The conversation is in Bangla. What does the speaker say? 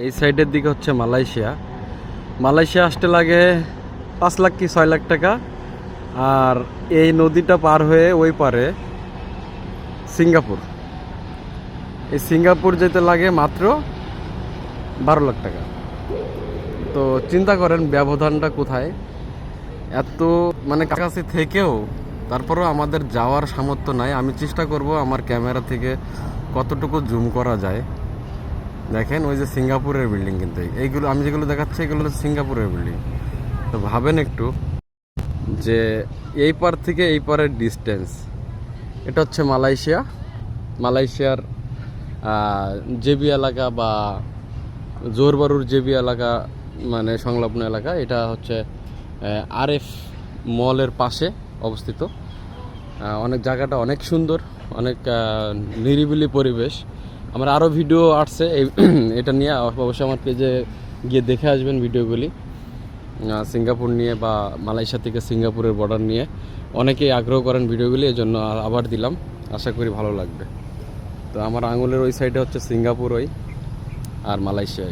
এই সাইডের দিকে হচ্ছে মালয়েশিয়া। মালয়েশিয়া আসতে লাগে 5 লাখ কি 6 লাখ টাকা। আর এই নদীটা পার হয়ে ওই পারে সিঙ্গাপুর। এই সিঙ্গাপুর যেতে লাগে মাত্র 12 লাখ টাকা। তো চিন্তা করেন ব্যবধানটা কোথায়। এত মানে কাছাকাছি থেকেও তারপরেও আমাদের যাওয়ার সামর্থ্য নাই। আমি চেষ্টা করব আমার ক্যামেরা থেকে কতটুকু জুম করা যায়। দেখেন ওই যে সিঙ্গাপুরের বিল্ডিং, কিন্তু এইগুলো আমি যেগুলো দেখাচ্ছি এগুলো হচ্ছে সিঙ্গাপুরের বিল্ডিং। তো ভাবেন একটু যে এই পার থেকে এই পারের ডিস্টেন্স। এটা হচ্ছে মালয়েশিয়া। মালয়েশিয়ার জেবি এলাকা বা জোরবারুর জেবি এলাকা, মানে সংলগ্ন এলাকা। এটা হচ্ছে আরএফ মলের পাশে অবস্থিত। অনেক জায়গাটা অনেক সুন্দর, অনেক নিরিবিলি পরিবেশ। আমার আরও ভিডিও আসছে এটা নিয়ে, অবশ্যই আমার পেজে গিয়ে দেখে আসবেন ভিডিওগুলি। সিঙ্গাপুর নিয়ে বা মালয়েশিয়া থেকে সিঙ্গাপুরের বর্ডার নিয়ে অনেকেই আগ্রহ করেন ভিডিওগুলি, এই জন্য আবার দিলাম। আশা করি ভালো লাগবে। তো আমার আঙুলের ওই সাইডে হচ্ছে সিঙ্গাপুর ওই, আর মালয়েশিয়া।